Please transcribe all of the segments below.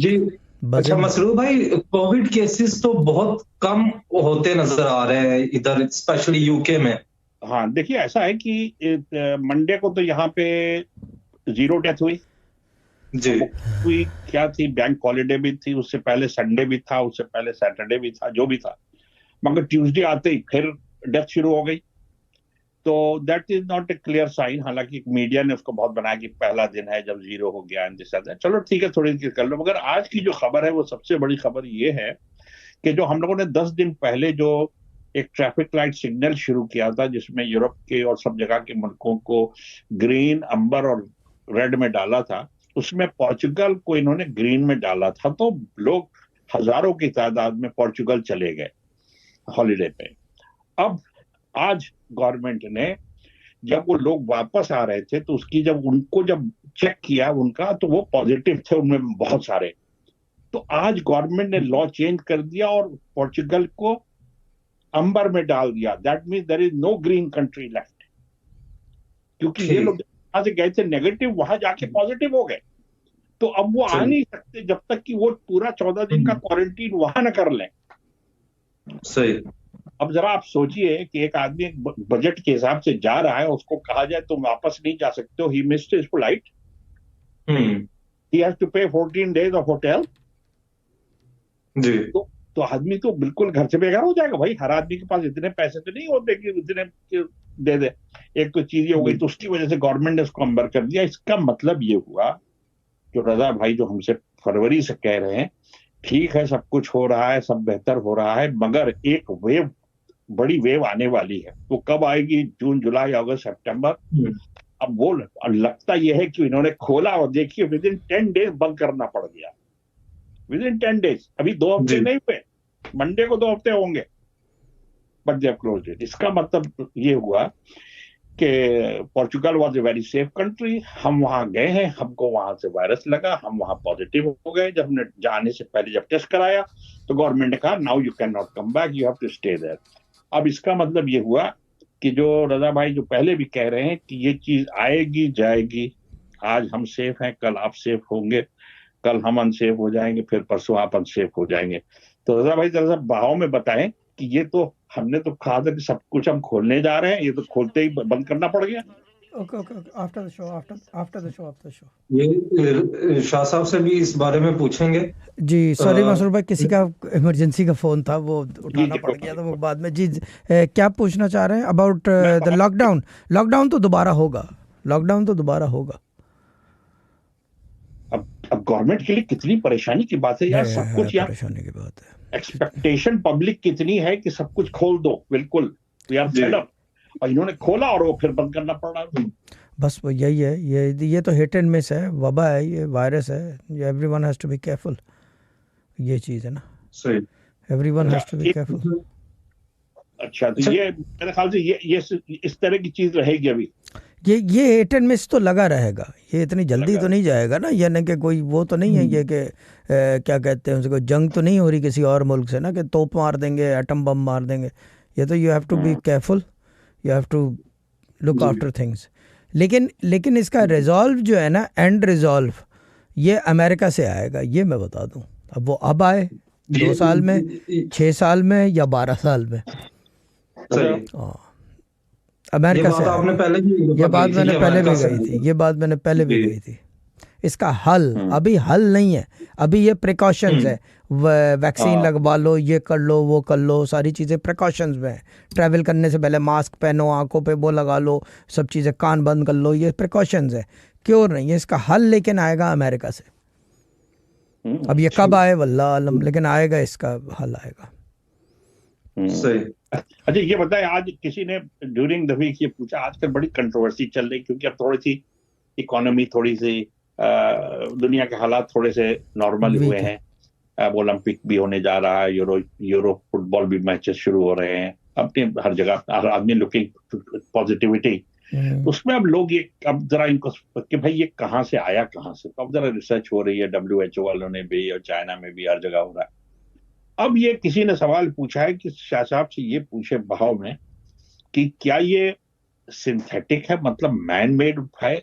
जी। अच्छा वजन। मसरूर भाई, कोविड केसेस तो बहुत कम होते नजर आ रहे हैं इधर, स्पेशली यूके में। हाँ देखिए, ऐसा है कि मंडे को तो यहाँ पे 0 डेथ हुई। जी। वो हुई क्या थी, बैंक हॉलीडे भी थी, उससे पहले संडे भी था, उससे पहले सैटरडे भी था, जो भी था। मगर ट्यूसडे आते ही फिर डेथ शुरू हो गई। तो that is not a clear sign. हालांकि मीडिया ने उसको बहुत बनाया कि पहला दिन है जब 0 हो गया, चलो ठीक है, थोड़ी देर कर लो। मगर आज की जो खबर है वो सबसे बड़ी खबर ये है कि जो हम लोगों ने 10 दिन पहले जो एक ट्रैफिक लाइट सिग्नल शुरू किया था, जिसमें यूरोप के और सब जगह के मुल्कों को ग्रीन, अंबर और रेड में डाला था, उसमें पोर्चुगल को इन्होंने ग्रीन में डाला था। तो लोग हजारों की तादाद में पोर्चुगल चले गए हॉलीडे पे। अब आज गवर्नमेंट ने, जब वो लोग वापस आ रहे थे तो उसकी जब चेक किया उनका, तो वो पॉजिटिव थे उनमें बहुत सारे। तो आज गवर्नमेंट ने लॉ चेंज कर दिया और पोर्चुगल को अंबर में डाल दिया। That means there is no green country left, क्योंकि ये लोग वहां से गए थे नेगेटिव, वहां जाके पॉजिटिव हो गए। तो अब वो आ नहीं सकते जब तक कि वो पूरा 14 दिन का क्वारंटीन वहां न कर लें। सही। अब जरा आप सोचिए कि एक आदमी बजट के हिसाब से जा रहा है, उसको कहा जाए तुम वापस नहीं जा सकते हो, he missed his flight, he has to pay 14 days of hotel. जी। तो आदमी तो बिल्कुल घर से बेघर हो जाएगा भाई। हर आदमी के पास इतने पैसे तो नहीं होते कि इतने दे दे। एक तो चीज हो गई, तो उसकी वजह से गवर्नमेंट ने उसको अंबर कर दिया। इसका मतलब ये हुआ, जो रजा भाई जो हमसे फरवरी से कह रहे हैं, ठीक है सब कुछ हो रहा है, सब बेहतर हो रहा है, मगर एक वेव, बड़ी वेव आने वाली है। वो कब आएगी? जून, जुलाई, अगस्त, सितंबर। अब वो लगता यह है कि इन्होंने खोला और देखिए विद इन 10 डेज बंद करना पड़ गया। विद इन 10 डेज, अभी 2 हफ्ते नहीं हुए, मंडे को 2 हफ्ते होंगे, but they have closed it. इसका मतलब ये हुआ कि Portugal was a very safe country. हम वहां गए हैं, हमको वहां से वायरस लगा, हम वहां पॉजिटिव हो गए। जब हमने जाने से पहले जब टेस्ट कराया तो गवर्नमेंट ने कहा now you can not come back, you have to stay there. अब इसका मतलब ये हुआ कि जो रजा भाई जो पहले भी कह रहे हैं कि ये चीज आएगी जाएगी, आज हम सेफ हैं, कल आप सेफ होंगे, कल हम अनसेफ हो जाएंगे, फिर परसों आप अनसेफ हो जाएंगे। तो रजा भाई जरा सा भाव में बताएं कि ये तो हमने तो कहा था कि सब कुछ हम खोलने जा रहे हैं, ये तो खोलते ही बंद करना पड़ गया। Okay okay okay, after the show, after the show ये शाह साहब से भी इस बारे में पूछेंगे। जी सॉरी मसरूर भाई, किसी का इमरजेंसी का फ़ोन था, वो उठाना पड़ गया था वो बाद में। जी क्या पूछना चाह रहे हैं अबाउट द लॉकडाउन? लॉकडाउन तो दोबारा होगा, लॉकडाउन तो दोबारा होगा। अब गवर्नमेंट के लिए कितनी परेशानी की बात है यार, सब कुछ यार परेशानी की बात है। एक्सपेक्टेशन पब्लिक कितनी है कि सब कुछ खोल दो, बिल्कुल वी आर फेड अप, और इन्होंने खोला और वो फिर बंद करना पड़ रहा है। बस वो यही है, ये तो हिट एंड मिस है, वबा है, ये वायरस है, everyone has to be careful. ये चीज़ है ना, सही, everyone has to be careful. अच्छा, तो ये मेरे ख्याल से ये इस तरह की चीज रहेगी अभी। ये हिट एंड मिस तो लगा रहेगा, ये इतनी जल्दी तो नहीं जाएगा ना, यानी कि कोई वो तो नहीं है ये कि क्या कहते हैं उसको, जंग तो नहीं हो रही किसी और मुल्क से ना, कि तोप मार देंगे, एटम बम मार देंगे। ये तो you have to be careful, you have to look after things. लेकिन इसका रिजॉल्व जो है ना, एंड रिजॉल्व, ये अमेरिका से आएगा, ये मैं बता दूं। अब वो अब आए 2 साल में, 6 साल में या 12 साल में, अमेरिका से आपने पहले ये बात मैंने पहले भी गई थी, ये बात मैंने पहले भी गई थी। इसका हल अभी हल नहीं है, अभी ये प्रिकॉशंस है। वैक्सीन लगवा लो, ये कर लो, वो कर लो, सारी चीज़ें प्रिकॉशंस में है। ट्रैवल करने से पहले मास्क पहनो, आंखों पे वो लगा लो, सब चीज़ें, कान बंद कर लो, ये प्रिकॉशंस है, क्योर नहीं है। इसका हल लेकिन आएगा अमेरिका से। अब ये कब आए वल्लाह आलम, लेकिन आएगा, इसका हल आएगा। सही। अच्छा ये बताए, आज किसी ने ड्यूरिंग द वीक ये पूछा, आजकल बड़ी कंट्रोवर्सी चल रही, क्योंकि अब थोड़ी सी इकोनॉमी, थोड़ी सी दुनिया के हालात थोड़े से नॉर्मल हुए हैं। अब ओलंपिक भी होने जा रहा है, यूरो फुटबॉल भी मैचेस शुरू हो रहे हैं, अपने हर जगह हर आदमी लुकिंग पॉजिटिविटी। उसमें अब लोग ये, अब जरा इनको कि भाई ये कहाँ से आया, कहाँ से, अब जरा रिसर्च हो रही है, WHO वालों ने भी और चाइना में भी हर जगह हो रहा है। अब ये किसी ने सवाल पूछा है कि शाह साहब से ये पूछे भाव में कि क्या ये सिंथेटिक है, मतलब मैन मेड है,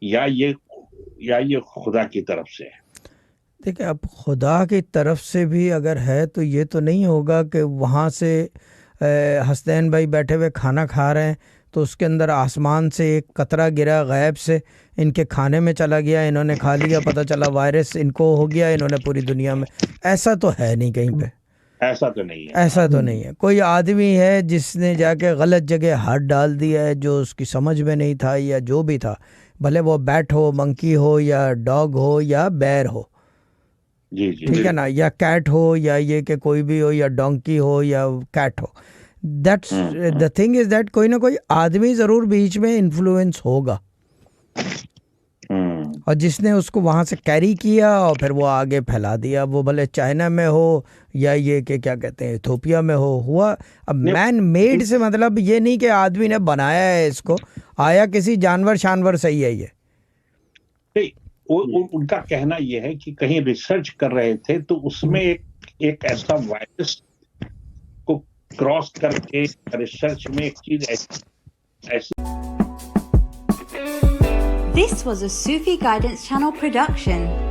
या ये खुदा की तरफ से है? देखिए, अब खुदा की तरफ से भी अगर है तो ये तो नहीं होगा कि वहाँ से हसनैन भाई बैठे हुए खाना खा रहे हैं तो उसके अंदर आसमान से एक कतरा गिरा गैब से, इनके खाने में चला गया, इन्होंने खा लिया, पता चला वायरस इनको हो गया, इन्होंने पूरी दुनिया में। ऐसा तो है नहीं कहीं पे, ऐसा तो नहीं है, ऐसा तो नहीं है। कोई आदमी है जिसने जाके गलत जगह हाथ डाल दिया है जो उसकी समझ में नहीं था, या जो भी था, भले वो बैट हो, मंकी हो, या डॉग हो, या बैर हो, जी जी, ठीक है ना, या कैट हो, या ये कि कोई भी हो, या डोंकी हो, या कैट हो। That's the thing is that कोई ना कोई आदमी जरूर बीच में इन्फ्लुएंस होगा, और जिसने उसको वहां से कैरी किया और फिर वो आगे फैला दिया। वो भले चाइना में हो या ये कि क्या कहते हैं इथोपिया में हुआ। अब मैन मेड से मतलब ये नहीं कि आदमी ने बनाया है इसको, आया किसी जानवर शानवर से ही है ये। उनका कहना यह है कि कहीं रिसर्च कर रहे थे तो उसमें एक ऐसा वायरस को क्रॉस करके रिसर्च में एक चीज ऐसी। This was a Sufi Guidance Channel production.